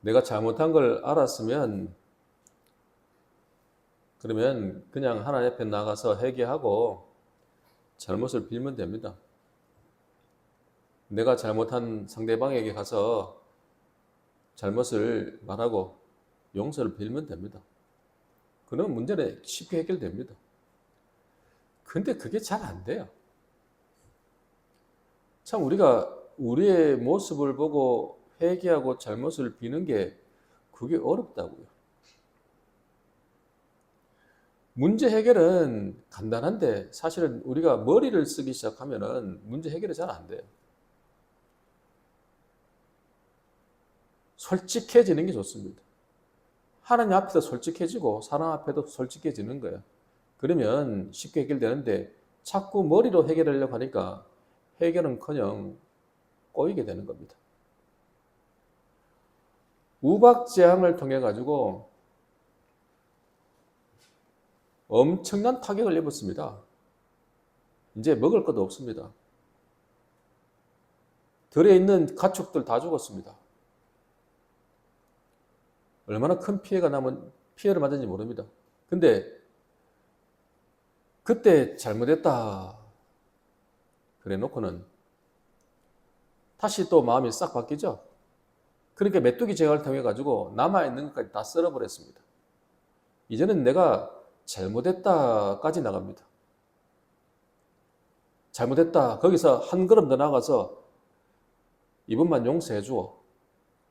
내가 잘못한 걸 알았으면 그러면 그냥 하나님 앞에 나가서 회개하고 잘못을 빌면 됩니다. 내가 잘못한 상대방에게 가서 잘못을 말하고 용서를 빌면 됩니다. 그러면 문제는 쉽게 해결됩니다. 근데 그게 잘 안 돼요. 참 우리가 우리의 모습을 보고 회개하고 잘못을 비는 게 그게 어렵다고요. 문제 해결은 간단한데 사실은 우리가 머리를 쓰기 시작하면은 문제 해결이 잘 안 돼요. 솔직해지는 게 좋습니다. 하나님 앞에서 솔직해지고 사람 앞에도 솔직해지는 거예요. 그러면 쉽게 해결되는데 자꾸 머리로 해결하려고 하니까 해결은커녕 꼬이게 되는 겁니다. 우박재앙을 통해 가지고 엄청난 타격을 입었습니다. 이제 먹을 것도 없습니다. 들에 있는 가축들 다 죽었습니다. 얼마나 큰 피해를 맞은지 모릅니다. 근데 그때 잘못했다 그래 놓고는 다시 또 마음이 싹 바뀌죠. 그러니까 메뚜기 제거를 통해 가지고 남아있는 것까지 다 썰어버렸습니다. 이제는 내가 잘못했다까지 나갑니다. 잘못했다. 거기서 한 걸음 더 나가서 이번만 용서해 주어.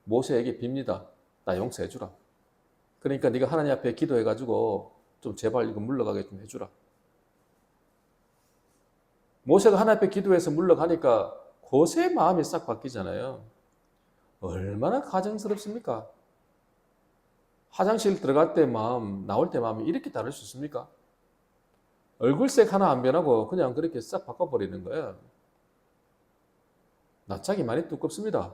모세에게 빕니다. 나 용서해 주라. 그러니까 네가 하나님 앞에 기도해 가지고 좀 제발 이거 물러가게 좀 해주라. 모세가 하나님 앞에 기도해서 물러가니까 그새 마음이 싹 바뀌잖아요. 얼마나 가정스럽습니까? 화장실 들어갈 때 마음, 나올 때 마음이 이렇게 다를 수 있습니까? 얼굴색 하나 안 변하고 그냥 그렇게 싹 바꿔버리는 거예요. 낯짝이 많이 두껍습니다.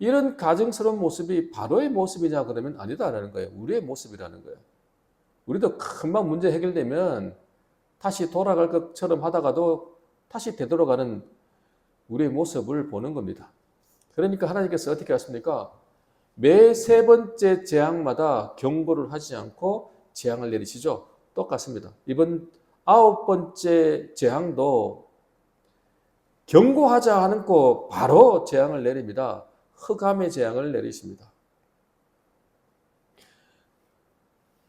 이런 가정스러운 모습이 바로의 모습이냐 그러면 아니다라는 거예요. 우리의 모습이라는 거예요. 우리도 금방 문제 해결되면 다시 돌아갈 것처럼 하다가도 다시 되돌아가는 우리의 모습을 보는 겁니다. 그러니까 하나님께서 어떻게 하십니까? 매 세 번째 재앙마다 경고를 하지 않고 재앙을 내리시죠. 똑같습니다. 이번 9번째 재앙도 경고하지 않고 바로 재앙을 내립니다. 흑암의 재앙을 내리십니다.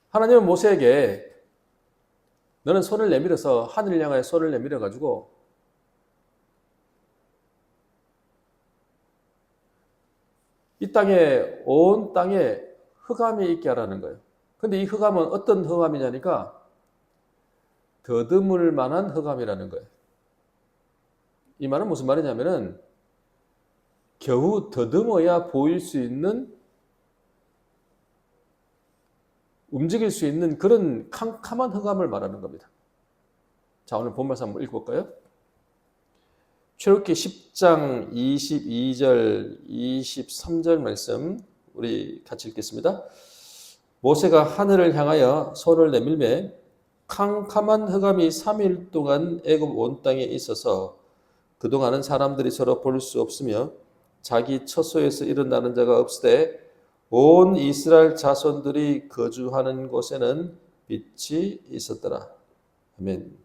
하나님은 모세에게 너는 손을 내밀어서 하늘을 향하여 손을 내밀어 가지고 이 땅에 온 땅에 흑암이 있게 하라는 거예요. 근데 이 흑암은 어떤 흑암이냐니까 더듬을 만한 흑암이라는 거예요. 이 말은 무슨 말이냐면은 겨우 더듬어야 보일 수 있는 움직일 수 있는 그런 캄캄한 흑암을 말하는 겁니다. 자, 오늘 본 말씀 한번 읽어볼까요? 출애굽기 10장 22절 23절 말씀 우리 같이 읽겠습니다. 모세가 하늘을 향하여 손을 내밀매 캄캄한 흑암이 3일 동안 애굽 온 땅에 있어서 그동안은 사람들이 서로 볼 수 없으며 자기 처소에서 일어나는 자가 없으되 온 이스라엘 자손들이 거주하는 곳에는 빛이 있었더라. 아멘.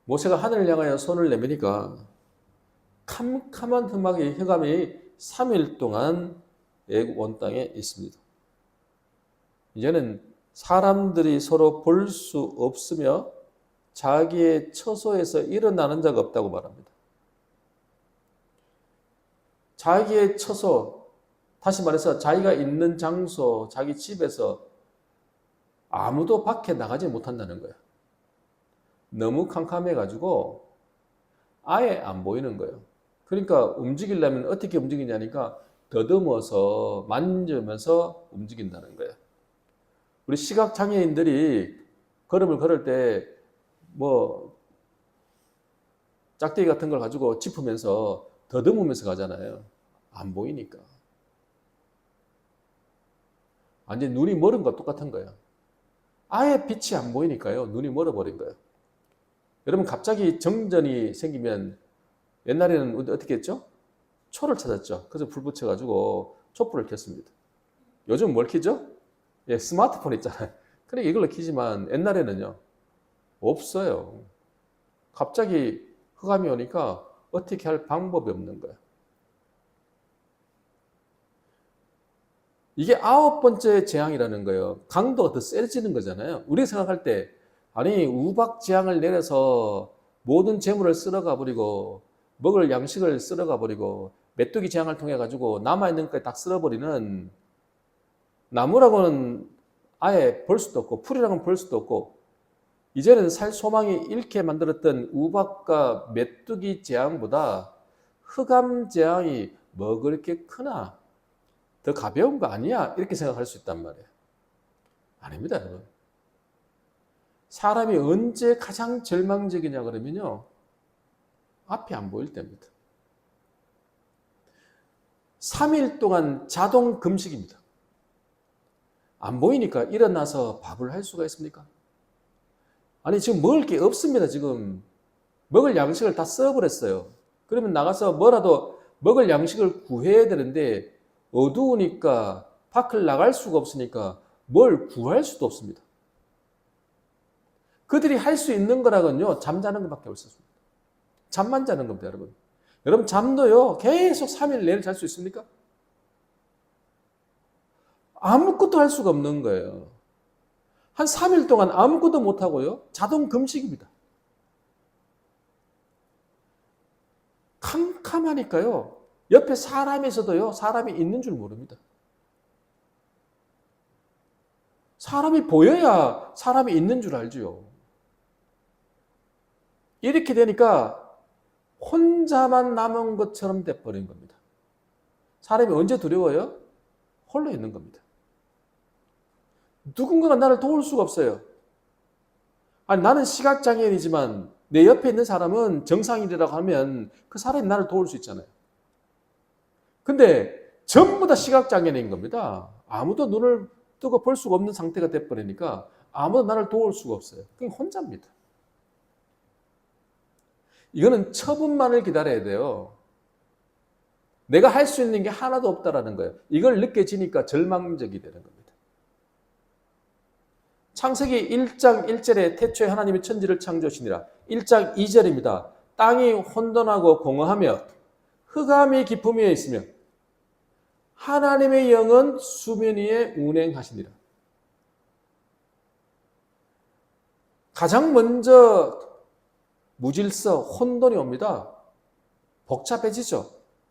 모세가 하늘을 향하여 손을 내미니까 캄캄한 흑암이 3일 동안 애굽 온 땅에 있습니다. 이제는 사람들이 서로 볼 수 없으며 자기의 처소에서 일어나는 자가 없다고 말합니다. 자기의 처소, 다시 말해서 자기가 있는 장소, 자기 집에서 아무도 밖에 나가지 못한다는 거예요. 너무 캄캄해가지고 아예 안 보이는 거예요. 그러니까 움직이려면 어떻게 움직이냐니까 더듬어서 만지면서 움직인다는 거예요. 우리 시각장애인들이 걸음을 걸을 때 뭐 짝대기 같은 걸 가지고 짚으면서 더듬으면서 가잖아요. 안 보이니까. 완전 눈이 멀은 거 똑같은 거예요. 아예 빛이 안 보이니까요. 눈이 멀어버린 거예요. 여러분 갑자기 정전이 생기면 옛날에는 어떻게 했죠? 초를 찾았죠. 그래서 불 붙여가지고 촛불을 켰습니다. 요즘 뭘 켜죠? 예, 스마트폰 있잖아요. 그러니까 이걸로 켜지만 옛날에는요, 없어요. 갑자기 흑암이 오니까 어떻게 할 방법이 없는 거예요. 이게 9번째 재앙이라는 거예요. 강도가 더 세지는 거잖아요. 우리가 생각할 때, 아니, 우박 재앙을 내려서 모든 재물을 쓸어가 버리고, 먹을 양식을 쓸어가 버리고, 메뚜기 재앙을 통해 가지고 남아있는 것까지 다 쓸어버리는, 나무라고는 아예 볼 수도 없고, 풀이라고는 볼 수도 없고, 이제는 살 소망이 잃게 만들었던 우박과 메뚜기 재앙보다 흑암 재앙이 뭐 그렇게 크나? 더 가벼운 거 아니야? 이렇게 생각할 수 있단 말이에요. 아닙니다, 여러분. 사람이 언제 가장 절망적이냐 그러면요, 앞이 안 보일 때입니다. 3일 동안 자동 금식입니다. 안 보이니까 일어나서 밥을 할 수가 있습니까? 아니, 지금 먹을 게 없습니다. 지금 먹을 양식을 다 써버렸어요. 그러면 나가서 뭐라도 먹을 양식을 구해야 되는데 어두우니까 밖을 나갈 수가 없으니까 뭘 구할 수도 없습니다. 그들이 할 수 있는 거라건요, 잠자는 것밖에 없었습니다. 잠만 자는 겁니다, 여러분. 여러분, 잠도요, 계속 3일 내내 잘 수 있습니까? 아무것도 할 수가 없는 거예요. 한 3일 동안 아무것도 못하고요, 자동 금식입니다. 캄캄하니까요, 옆에 사람이 있어도요, 사람이 있는 줄 모릅니다. 사람이 보여야 사람이 있는 줄 알지요. 이렇게 되니까 혼자만 남은 것처럼 돼버린 겁니다. 사람이 언제 두려워요? 홀로 있는 겁니다. 누군가가 나를 도울 수가 없어요. 아니, 나는 시각장애인이지만 내 옆에 있는 사람은 정상인이라고 하면 그 사람이 나를 도울 수 있잖아요. 근데 전부 다 시각장애인인 겁니다. 아무도 눈을 뜨고 볼 수가 없는 상태가 돼버리니까 아무도 나를 도울 수가 없어요. 그냥 혼자입니다. 이거는 처분만을 기다려야 돼요. 내가 할 수 있는 게 하나도 없다라는 거예요. 이걸 느껴지니까 절망적이 되는 겁니다. 창세기 1장 1절에 태초에 하나님이 천지를 창조하시니라. 1장 2절입니다. 땅이 혼돈하고 공허하며 흑암이 깊음 위에 있으며 하나님의 영은 수면 위에 운행하시니라. 가장 먼저 무질서, 혼돈이 옵니다. 복잡해지죠.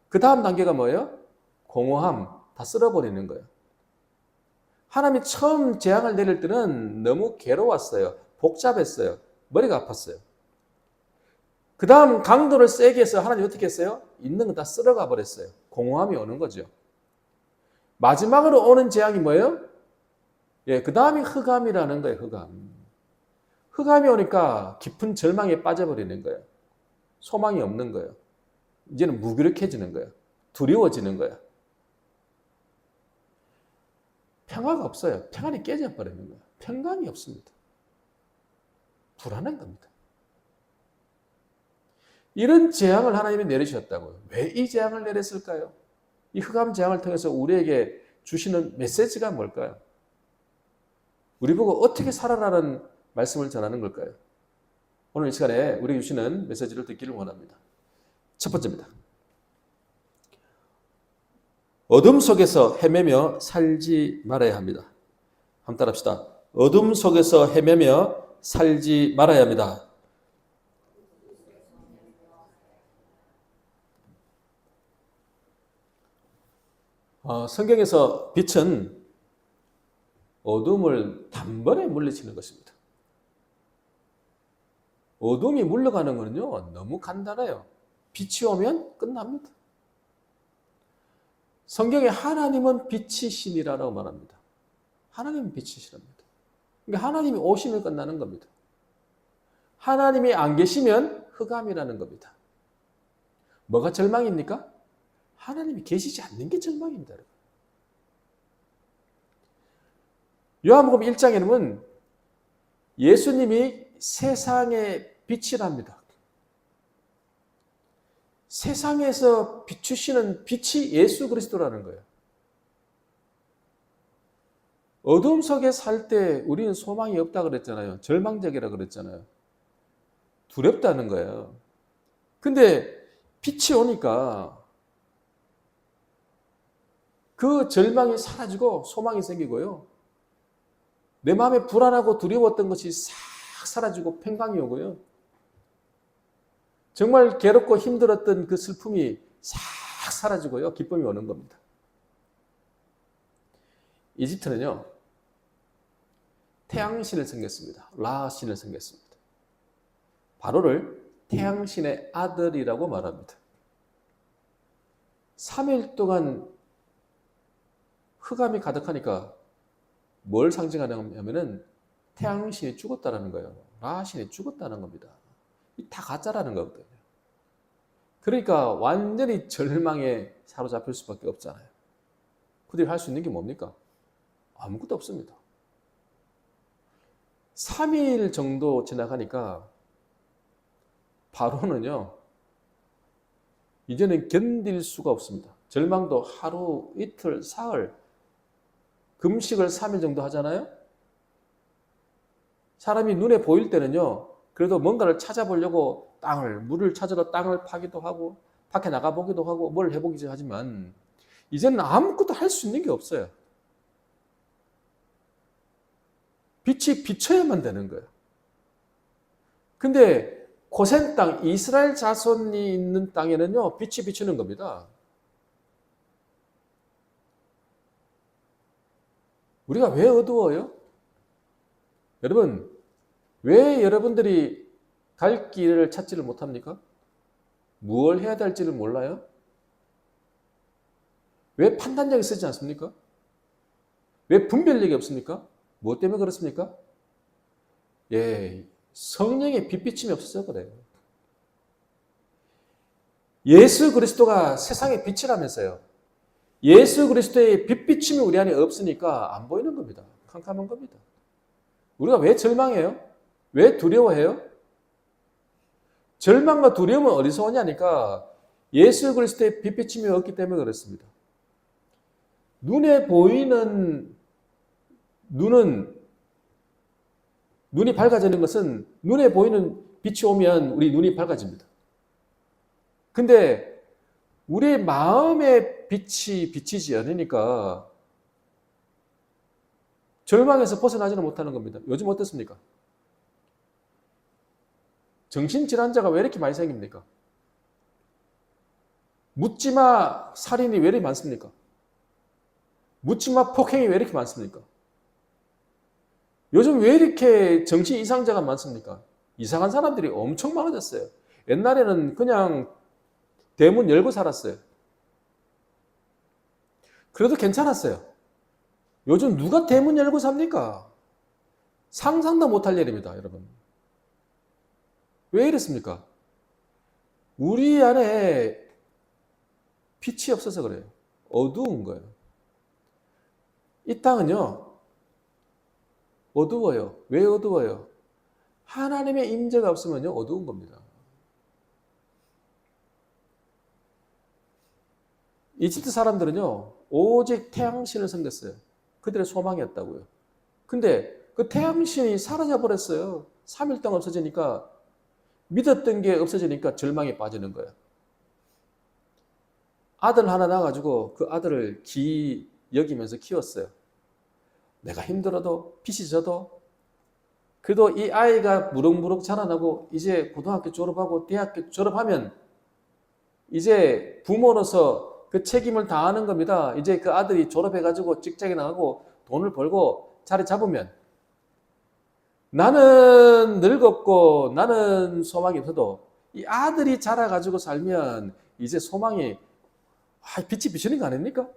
그 다음 단계가 뭐예요? 공허함, 다 쓸어버리는 거예요. 하나님이 처음 재앙을 내릴 때는 너무 괴로웠어요. 복잡했어요. 머리가 아팠어요. 그 다음 강도를 세게 해서 하나님이 어떻게 했어요? 있는 거 다 쓸어가 버렸어요. 공허함이 오는 거죠. 마지막으로 오는 재앙이 뭐예요? 예, 그 다음이 흑암이라는 거예요. 흑암. 흑암이 오니까 깊은 절망에 빠져버리는 거예요. 소망이 없는 거예요. 이제는 무기력해지는 거예요. 두려워지는 거예요. 평화가 없어요. 평안이 깨져버리는 거예요. 평강이 없습니다. 불안한 겁니다. 이런 재앙을 하나님이 내리셨다고요. 왜 이 재앙을 내렸을까요? 이 흑암 재앙을 통해서 우리에게 주시는 메시지가 뭘까요? 우리 보고 어떻게 살아라는 말씀을 전하는 걸까요? 오늘 이 시간에 우리에게 주시는 메시지를 듣기를 원합니다. 첫 번째입니다. 어둠 속에서 헤매며 살지 말아야 합니다. 한번 따라합시다. 어둠 속에서 헤매며 살지 말아야 합니다. 성경에서 빛은 어둠을 단번에 물리치는 것입니다. 어둠이 물러가는 것은요, 너무 간단해요. 빛이 오면 끝납니다. 성경에 하나님은 빛이시니라라고 말합니다. 하나님은 빛이시랍니다. 그러니까 하나님이 오시면 끝나는 겁니다. 하나님이 안 계시면 흑암이라는 겁니다. 뭐가 절망입니까? 하나님이 계시지 않는 게 절망입니다. 여러분. 요한복음 1장에는 예수님이 세상의 빛이랍니다. 세상에서 비추시는 빛이 예수 그리스도라는 거예요. 어둠 속에 살 때 우리는 소망이 없다 그랬잖아요. 절망적이라 그랬잖아요. 두렵다는 거예요. 근데 빛이 오니까 그 절망이 사라지고 소망이 생기고요. 내 마음에 불안하고 두려웠던 것이 싹 사라지고 평강이 오고요. 정말 괴롭고 힘들었던 그 슬픔이 싹 사라지고요. 기쁨이 오는 겁니다. 이집트는요, 태양신을 섬겼습니다. 라신을 섬겼습니다. 바로를 태양신의 아들이라고 말합니다. 3일 동안 흑암이 가득하니까 뭘 상징하냐면은 태양신이 죽었다는 거예요. 라신이 죽었다는 겁니다. 다 가짜라는 거거든요. 그러니까 완전히 절망에 사로잡힐 수밖에 없잖아요. 그들이 할 수 있는 게 뭡니까? 아무것도 없습니다. 3일 정도 지나가니까 바로는요, 이제는 견딜 수가 없습니다. 절망도 하루, 이틀, 사흘, 금식을 3일 정도 하잖아요? 사람이 눈에 보일 때는요, 그래도 뭔가를 찾아보려고 물을 찾으러 땅을 파기도 하고, 밖에 나가보기도 하고, 뭘 해보기도 하지만, 이제는 아무것도 할 수 있는 게 없어요. 빛이 비쳐야만 되는 거예요. 근데 고센 땅, 이스라엘 자손이 있는 땅에는요, 빛이 비치는 겁니다. 우리가 왜 어두워요? 여러분, 왜 여러분들이 갈 길을 찾지를 못합니까? 무엇을 해야 될지를 몰라요? 왜 판단력이 쓰지 않습니까? 왜 분별력이 없습니까? 무엇 때문에 그렇습니까? 예, 성령의 빛비침이 없어서 그래요. 예수 그리스도가 세상의 빛이라면서요. 예수 그리스도의 빛비침이 우리 안에 없으니까 안 보이는 겁니다. 캄캄한 겁니다. 우리가 왜 절망해요? 왜 두려워해요? 절망과 두려움은 어디서 오냐니까 예수 그리스도의 빛비침이 없기 때문에 그렇습니다. 눈에 보이는 눈이 밝아지는 것은 눈에 보이는 빛이 오면 우리 눈이 밝아집니다. 근데 우리의 마음의 빛이 비치지 않으니까 절망에서 벗어나지는 못하는 겁니다. 요즘 어떻습니까? 정신질환자가 왜 이렇게 많이 생깁니까? 묻지마 살인이 왜 이렇게 많습니까? 묻지마 폭행이 왜 이렇게 많습니까? 요즘 왜 이렇게 정신 이상자가 많습니까? 이상한 사람들이 엄청 많아졌어요. 옛날에는 그냥 대문 열고 살았어요. 그래도 괜찮았어요. 요즘 누가 대문 열고 삽니까? 상상도 못할 일입니다, 여러분. 왜 이렇습니까? 우리 안에 빛이 없어서 그래요. 어두운 거예요. 이 땅은요, 어두워요. 왜 어두워요? 하나님의 임재가 없으면요, 어두운 겁니다. 이집트 사람들은요, 오직 태양신을 섬겼어요. 그들의 소망이었다고요. 근데 그 태양신이 사라져버렸어요. 3일 동안 없어지니까, 믿었던 게 없어지니까 절망에 빠지는 거예요. 아들 하나 낳아가지고 그 아들을 귀히 여기면서 키웠어요. 내가 힘들어도 빚이 져도 그래도 이 아이가 무럭무럭 자라나고 이제 고등학교 졸업하고 대학교 졸업하면 이제 부모로서 그 책임을 다하는 겁니다. 이제 그 아들이 졸업해가지고 직장에 나가고 돈을 벌고 자리 잡으면 나는 늙었고 나는 소망이 없어도 이 아들이 자라가지고 살면 이제 소망이 빛이 비치는 거 아닙니까?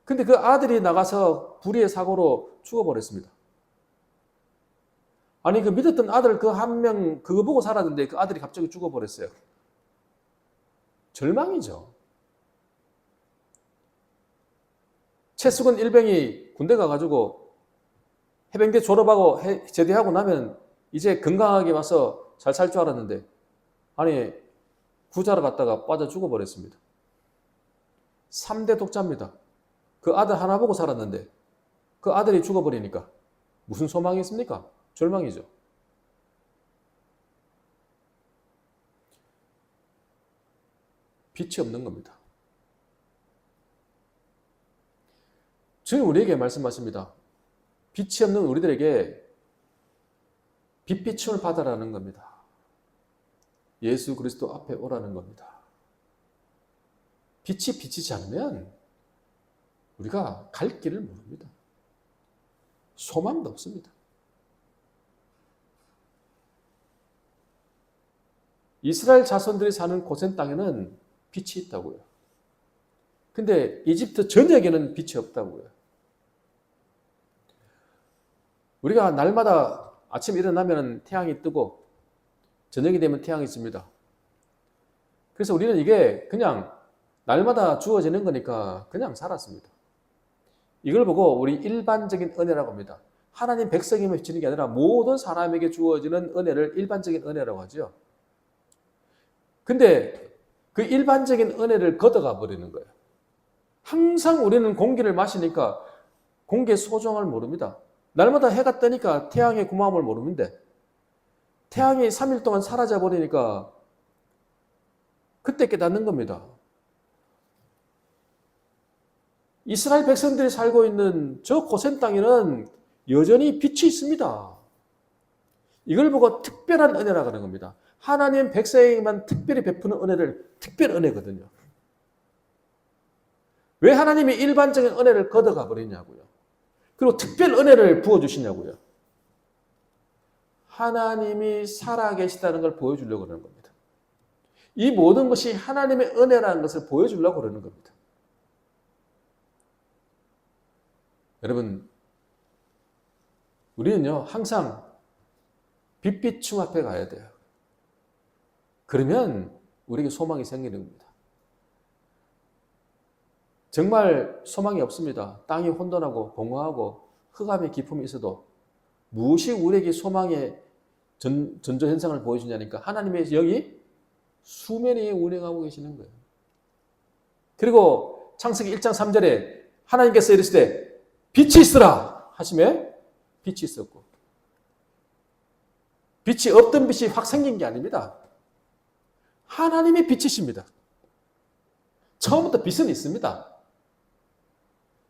근데 그 아들이 나가서 불의의 사고로 죽어버렸습니다. 아니 그 믿었던 아들 그 한 명 그거 보고 살았는데 그 아들이 갑자기 죽어버렸어요. 절망이죠. 최수근 일병이 군대 가가지고 해병대 졸업하고 제대하고 나면 이제 건강하게 와서 잘 살 줄 알았는데 아니 구자로 갔다가 빠져 죽어버렸습니다. 3대 독자입니다. 그 아들 하나 보고 살았는데 그 아들이 죽어버리니까 무슨 소망이 있습니까? 절망이죠. 빛이 없는 겁니다. 주님 우리에게 말씀하십니다. 빛이 없는 우리들에게 빛비춤을 받아라는 겁니다. 예수 그리스도 앞에 오라는 겁니다. 빛이 비치지 않으면 우리가 갈 길을 모릅니다. 소망도 없습니다. 이스라엘 자손들이 사는 고센 땅에는 빛이 있다고요. 근데 이집트 전역에는 빛이 없다고요. 우리가 날마다 아침에 일어나면 태양이 뜨고 저녁이 되면 태양이 집니다. 그래서 우리는 이게 그냥 날마다 주어지는 거니까 그냥 살았습니다. 이걸 보고 우리 일반적인 은혜라고 합니다. 하나님 백성에게 비치는 게 아니라 모든 사람에게 주어지는 은혜를 일반적인 은혜라고 하죠. 근데 그 일반적인 은혜를 걷어가 버리는 거예요. 항상 우리는 공기를 마시니까 공기의 소중함을 모릅니다. 날마다 해가 뜨니까 태양의 고마움을 모르는데 태양이 3일 동안 사라져 버리니까 그때 깨닫는 겁니다. 이스라엘 백성들이 살고 있는 저 고센 땅에는 여전히 빛이 있습니다. 이걸 보고 특별한 은혜라고 하는 겁니다. 하나님 백성에게만 특별히 베푸는 은혜를 특별 은혜거든요. 왜 하나님이 일반적인 은혜를 걷어가 버리냐고요. 그리고 특별 은혜를 부어주시냐고요. 하나님이 살아계시다는 걸 보여주려고 하는 겁니다. 이 모든 것이 하나님의 은혜라는 것을 보여주려고 그러는 겁니다. 여러분, 우리는요, 항상 빛비춤 앞에 가야 돼요. 그러면 우리에게 소망이 생기는 겁니다. 정말 소망이 없습니다. 땅이 혼돈하고 공허하고 흑암의 깊음이 있어도 무엇이 우리에게 소망의 전조현상을 보여주냐니까 하나님의 영이 수면 위에 운행하고 계시는 거예요. 그리고 창세기 1장 3절에 하나님께서 이르시되 빛이 있으라 하시면 빛이 있었고 빛이 없던 빛이 확 생긴 게 아닙니다. 하나님의 빛이십니다. 처음부터 빛은 있습니다.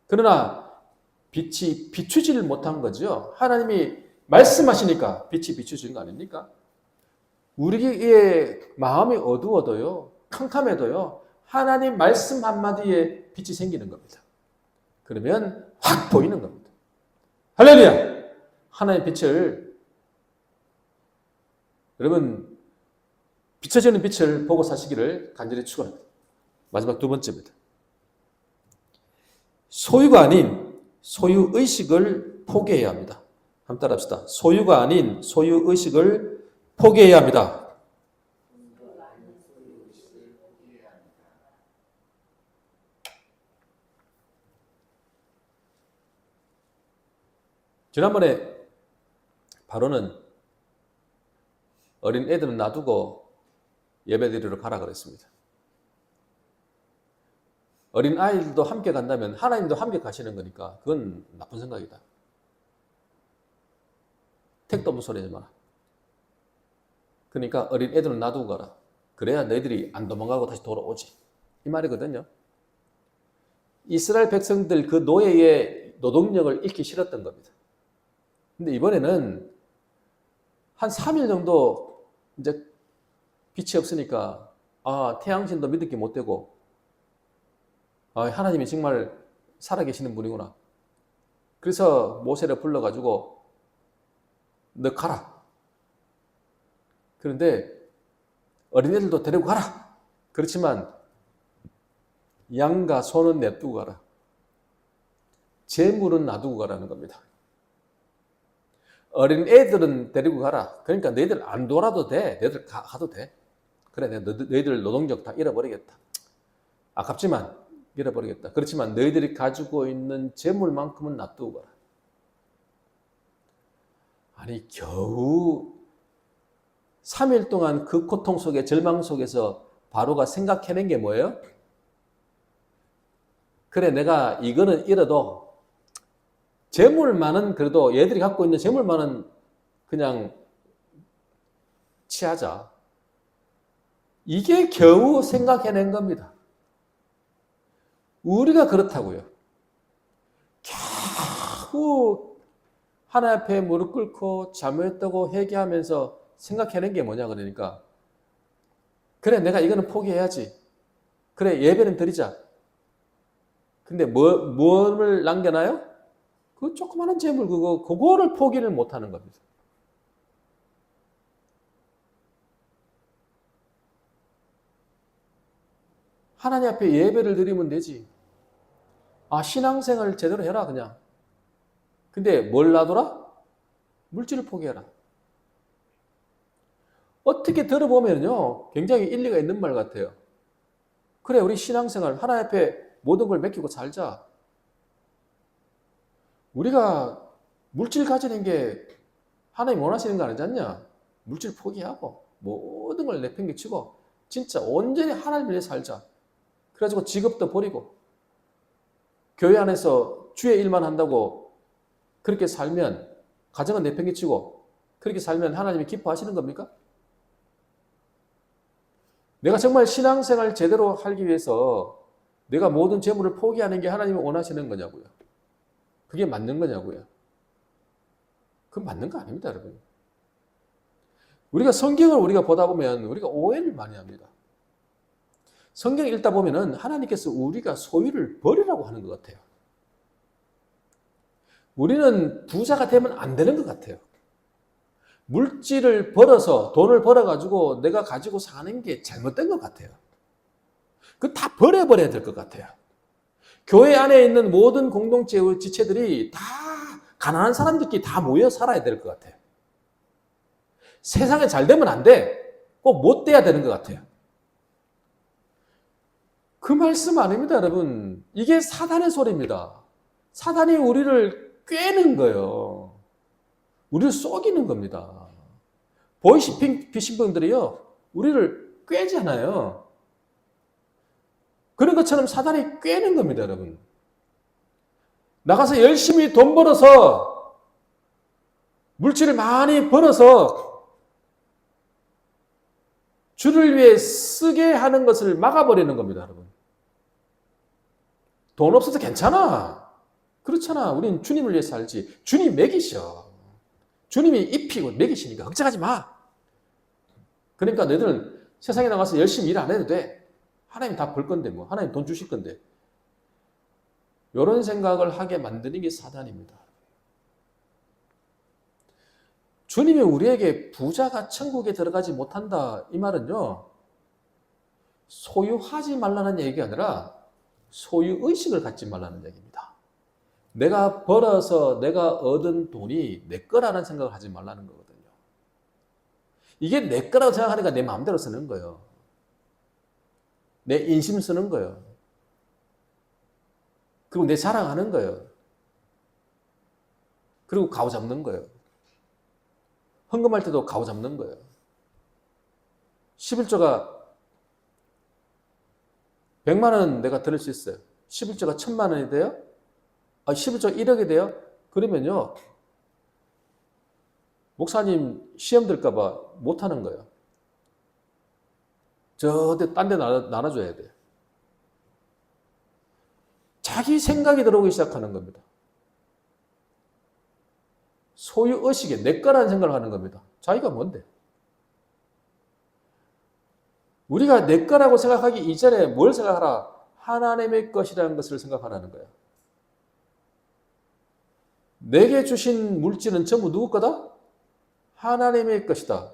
그러나 빛이 비추지를 못한 거죠. 하나님이 말씀하시니까 빛이 비추진 거 아닙니까? 우리의 마음이 어두워도요, 캄캄해도요, 하나님 말씀 한마디에 빛이 생기는 겁니다. 그러면 확 보이는 겁니다. 할렐루야! 하나님의 빛을, 여러분, 비춰지는 빛을 보고 사시기를 간절히 축원합니다. 마지막 두 번째입니다. 소유가 아닌 소유의식을 포기해야 합니다. 한번 따라합시다. 소유가 아닌 소유의식을 포기해야 합니다. 지난번에 바로는 어린 애들은 놔두고 예배드리러 가라 그랬습니다. 어린 아이들도 함께 간다면 하나님도 함께 가시는 거니까 그건 나쁜 생각이다. 택도 없는 소리 하지 마라. 그러니까 어린 애들은 놔두고 가라. 그래야 너희들이 안 도망가고 다시 돌아오지. 이 말이거든요. 이스라엘 백성들 그 노예의 노동력을 잃기 싫었던 겁니다. 근데 이번에는 한 3일 정도 이제 빛이 없으니까 태양신도 믿을 게 못 되고 하나님이 정말 살아계시는 분이구나. 그래서 모세를 불러가지고 너 가라. 그런데 어린애들도 데리고 가라. 그렇지만 양과 소는 냅두고 가라. 재물은 놔두고 가라는 겁니다. 어린애들은 데리고 가라. 그러니까 너희들 안 돌아도 돼. 너희들 가도 돼. 그래, 너희들 노동력 다 잃어버리겠다. 아깝지만 잃어버리겠다. 그렇지만 너희들이 가지고 있는 재물만큼은 놔두고 가라. 아니 겨우 3일 동안 그 고통 속에 절망 속에서 바로가 생각해낸 게 뭐예요? 그래, 내가 이거는 잃어도 재물만은 그래도 얘들이 갖고 있는 재물만은 그냥 취하자. 이게 겨우 생각해낸 겁니다. 우리가 그렇다고요. 겨우 하나님 앞에 무릎 꿇고 잘못했다고 회개하면서 생각해낸 게 뭐냐 그러니까 그래 내가 이거는 포기해야지. 그래 예배는 드리자. 근데 뭐를 남겨놔요? 그 조그마한 재물 그거를 포기를 못하는 겁니다. 하나님 앞에 예배를 드리면 되지. 아 신앙생활 제대로 해라 그냥. 근데 뭘 놔둬라? 물질을 포기해라. 어떻게 들어보면요 굉장히 일리가 있는 말 같아요. 그래 우리 신앙생활 하나님 앞에 모든 걸 맡기고 살자. 우리가 물질 가지는 게 하나님 원하시는 거 아니지 않냐? 물질 포기하고 모든 걸 내팽개치고 진짜 온전히 하나님을 위해 살자. 그래가지고 직업도 버리고 교회 안에서 주의 일만 한다고 그렇게 살면 가정은 내팽개치고 그렇게 살면 하나님이 기뻐하시는 겁니까? 내가 정말 신앙생활 제대로 하기 위해서 내가 모든 재물을 포기하는 게 하나님이 원하시는 거냐고요. 그게 맞는 거냐고요. 그건 맞는 거 아닙니다, 여러분. 우리가 성경을 우리가 보다 보면 우리가 오해를 많이 합니다. 성경 읽다 보면은 하나님께서 우리가 소유를 버리라고 하는 것 같아요. 우리는 부자가 되면 안 되는 것 같아요. 물질을 벌어서 돈을 벌어가지고 내가 가지고 사는 게 잘못된 것 같아요. 그거 다 버려버려야 될 것 같아요. 교회 안에 있는 모든 공동체 지체들이 다 가난한 사람들끼리 다 모여 살아야 될 것 같아요. 세상에 잘 되면 안 돼. 꼭 못 돼야 되는 것 같아요. 그 말씀 아닙니다, 여러분. 이게 사단의 소리입니다. 사단이 우리를 꿰는 거예요. 우리를 속이는 겁니다. 보이스피싱들이요, 우리를 꿰잖아요. 그런 것처럼 사단이 꿰는 겁니다, 여러분. 나가서 열심히 돈 벌어서, 물질을 많이 벌어서, 주를 위해 쓰게 하는 것을 막아버리는 겁니다, 여러분. 돈 없어도 괜찮아. 그렇잖아. 우린 주님을 위해 살지. 주님 먹이셔. 주님이 입히고 먹이시니까 걱정하지 마. 그러니까 너희들은 세상에 나가서 열심히 일 안 해도 돼. 하나님 다 벌 건데 뭐. 하나님 돈 주실 건데. 이런 생각을 하게 만드는 게 사단입니다. 주님이 우리에게 부자가 천국에 들어가지 못한다. 이 말은요. 소유하지 말라는 얘기가 아니라 소유의식을 갖지 말라는 얘기입니다. 내가 벌어서 내가 얻은 돈이 내 거라는 생각을 하지 말라는 거거든요. 이게 내 거라고 생각하니까 내 마음대로 쓰는 거예요. 내 인심 쓰는 거예요. 그리고 내 자랑하는 거예요. 그리고 가오 잡는 거예요. 헌금할 때도 가오 잡는 거예요. 11조가 100만 원 내가 드릴 수 있어요. 11조가 1000만 원이 돼요? 11조 1억이 돼요? 그러면요. 목사님 시험 들까 봐 못 하는 거예요. 딴 데 나눠줘야 돼요. 자기 생각이 들어오기 시작하는 겁니다. 소유의식에 내 거라는 생각을 하는 겁니다. 자기가 뭔데? 우리가 내 거라고 생각하기 이전에 뭘 생각하라? 하나님의 것이라는 것을 생각하라는 거예요. 내게 주신 물질은 전부 누구 거다? 하나님의 것이다.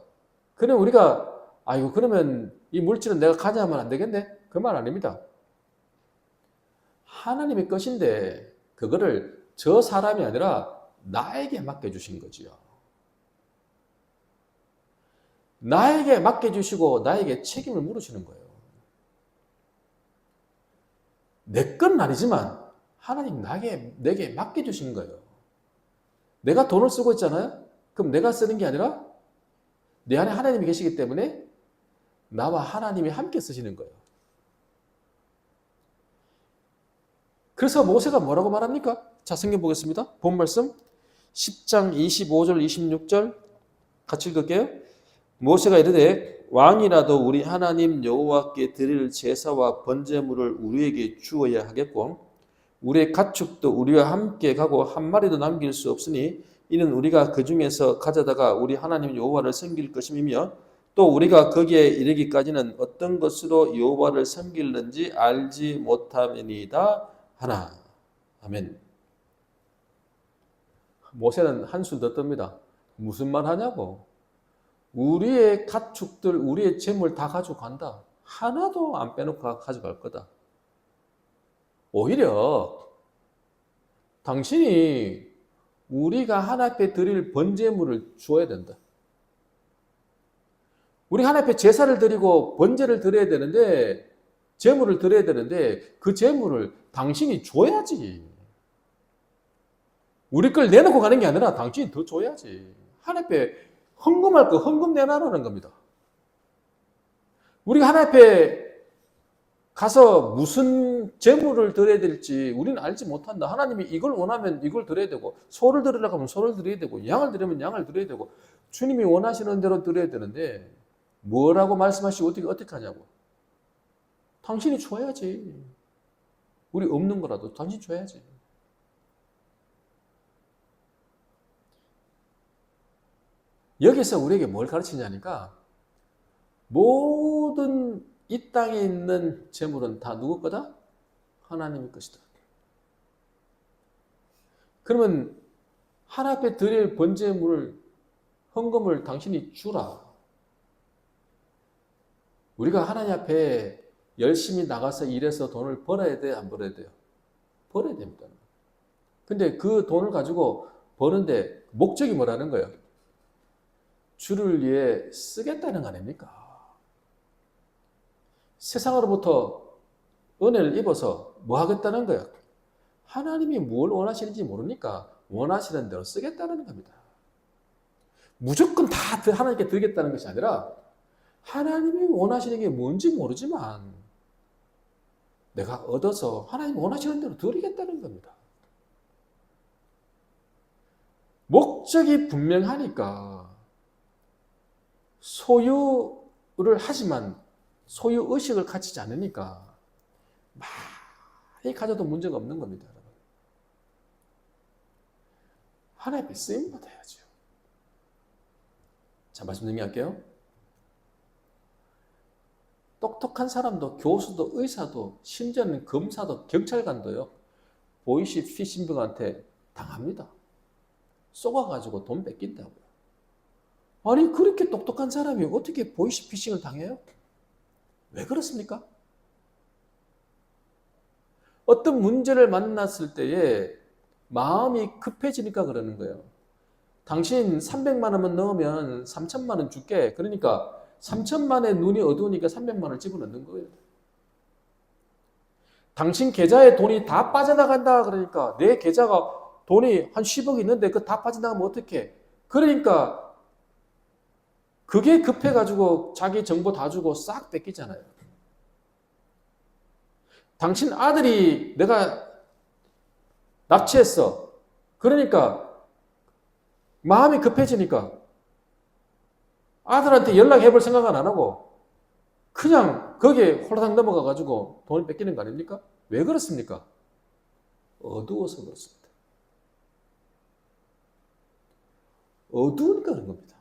그럼 우리가 아이고 그러면 이 물질은 내가 가져야만 안 되겠네? 그 말 아닙니다. 하나님의 것인데 그거를 저 사람이 아니라 나에게 맡겨주신 거지요. 나에게 맡겨주시고 나에게 책임을 물으시는 거예요. 내 건 아니지만 하나님 내게 맡겨주신 거예요. 내가 돈을 쓰고 있잖아요. 그럼 내가 쓰는 게 아니라 내 안에 하나님이 계시기 때문에 나와 하나님이 함께 쓰시는 거예요. 그래서 모세가 뭐라고 말합니까? 자, 성경 보겠습니다. 본 말씀 10장 25절 26절 같이 읽을게요. 모세가 이르되 왕이라도 우리 하나님 여호와께 드릴 제사와 번제물을 우리에게 주어야 하겠고 우리의 가축도 우리와 함께 가고 한 마리도 남길 수 없으니 이는 우리가 그 중에서 가져다가 우리 하나님 여호와를 섬길 것임이며 또 우리가 거기에 이르기까지는 어떤 것으로 여호와를 섬길는지 알지 못함이니이다 하나. 아멘. 모세는 한술 더 뜹니다. 무슨 말 하냐고. 우리의 가축들, 우리의 재물 다 가져간다. 하나도 안 빼놓고 가져갈 거다. 오히려 당신이 우리가 하나님 앞에 드릴 번제물을 주어야 된다. 우리 하나님 앞에 제사를 드리고 번제를 드려야 되는데 재물을 드려야 되는데 그 재물을 당신이 줘야지. 우리 걸 내놓고 가는 게 아니라 당신이 더 줘야지. 하나님 앞에 헌금할 거 헌금 내놔라는 겁니다. 우리가 하나님 앞에 가서 무슨 재물을 드려야 될지 우리는 알지 못한다. 하나님이 이걸 원하면 이걸 드려야 되고 소를 드리려고 하면 소를 드려야 되고 양을 드리면 양을 드려야 되고 주님이 원하시는 대로 드려야 되는데 뭐라고 말씀하시고 어떻게 하냐고. 당신이 줘야지. 우리 없는 거라도 당신이 줘야지. 여기서 우리에게 뭘 가르치냐니까 모든 이 땅에 있는 재물은 다 누구 거다? 하나님의 것이다. 그러면 하나님 앞에 드릴 번제물을 헌금을 당신이 주라. 우리가 하나님 앞에 열심히 나가서 일해서 돈을 벌어야 돼, 안 벌어야 돼요? 벌어야 됩니다. 근데 그 돈을 가지고 버는데 목적이 뭐라는 거예요? 주를 위해 쓰겠다는 거 아닙니까? 세상으로부터 은혜를 입어서 뭐 하겠다는 거예요? 하나님이 뭘 원하시는지 모르니까 원하시는 대로 쓰겠다는 겁니다. 무조건 다 하나님께 드리겠다는 것이 아니라 하나님이 원하시는 게 뭔지 모르지만 내가 얻어서 하나님이 원하시는 대로 드리겠다는 겁니다. 목적이 분명하니까 소유를 하지만 소유 의식을 가지지 않으니까 많이 가져도 문제가 없는 겁니다. 여러분. 하나님의 쓰임 받아야죠. 자, 말씀 정리할게요. 똑똑한 사람도 교수도 의사도 심지어는 검사도 경찰관도요. 보이시피싱범한테 당합니다. 쏘아가지고 돈 뺏긴다고요. 아니 그렇게 똑똑한 사람이 어떻게 보이시피싱을 당해요? 왜 그렇습니까? 어떤 문제를 만났을 때에 마음이 급해지니까 그러는 거예요. 당신 300만 원만 넣으면 3천만 원 줄게. 그러니까 3천만에 눈이 어두우니까 300만 원을 집어넣는 거예요. 당신 계좌에 돈이 다 빠져나간다 그러니까 내 계좌가 돈이 한 10억 있는데 그거 다 빠져나가면 어떡해? 그러니까 그게 급해가지고 자기 정보 다 주고 싹 뺏기잖아요. 당신 아들이 내가 납치했어. 그러니까 마음이 급해지니까 아들한테 연락해볼 생각은 안 하고 그냥 거기에 홀라당 넘어가가지고 돈을 뺏기는 거 아닙니까? 왜 그렇습니까? 어두워서 그렇습니다. 어두우니까 그런 겁니다.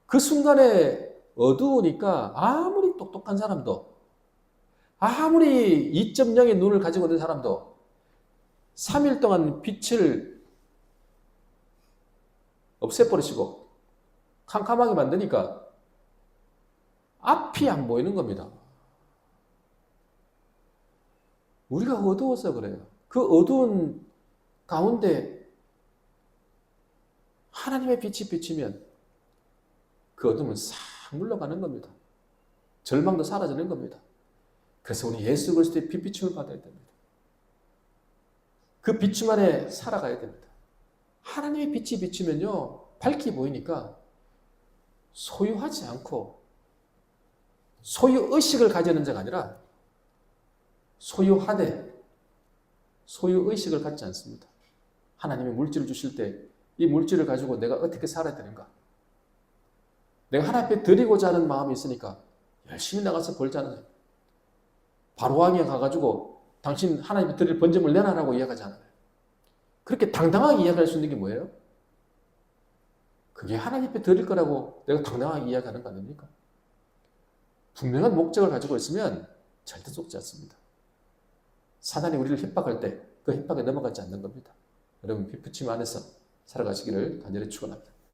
그 순간에 어두우니까 아무리 똑똑한 사람도 아무리 2.0의 눈을 가지고 있는 사람도 3일 동안 빛을 없애버리시고 캄캄하게 만드니까 앞이 안 보이는 겁니다. 우리가 어두워서 그래요. 그 어두운 가운데 하나님의 빛이 비치면 그 어둠은 싹 물러가는 겁니다. 절망도 사라지는 겁니다. 그래서 우리 예수 그리스도의 빛 비춤을 받아야 됩니다. 그 비춤 안에 살아가야 됩니다. 하나님의 빛이 비치면요 밝게 보이니까 소유하지 않고 소유의식을 가지는 자가 아니라 소유하되 소유의식을 갖지 않습니다. 하나님이 물질을 주실 때 이 물질을 가지고 내가 어떻게 살아야 되는가? 내가 하나님 앞에 드리고자 하는 마음이 있으니까 열심히 나가서 벌자는 거예요. 바로왕에 가가지고 당신 하나님 앞에 드릴 번점을 내놔라고 이야기하지 않아요. 그렇게 당당하게 이야기할 수 있는 게 뭐예요? 그게 하나님 앞에 드릴 거라고 내가 당당하게 이야기하는 거 아닙니까? 분명한 목적을 가지고 있으면 절대 속지 않습니다. 사단이 우리를 협박할 때 그 협박에 넘어가지 않는 겁니다. 여러분, 빛부침 안에서 살아가시기를 간절히 축원합니다.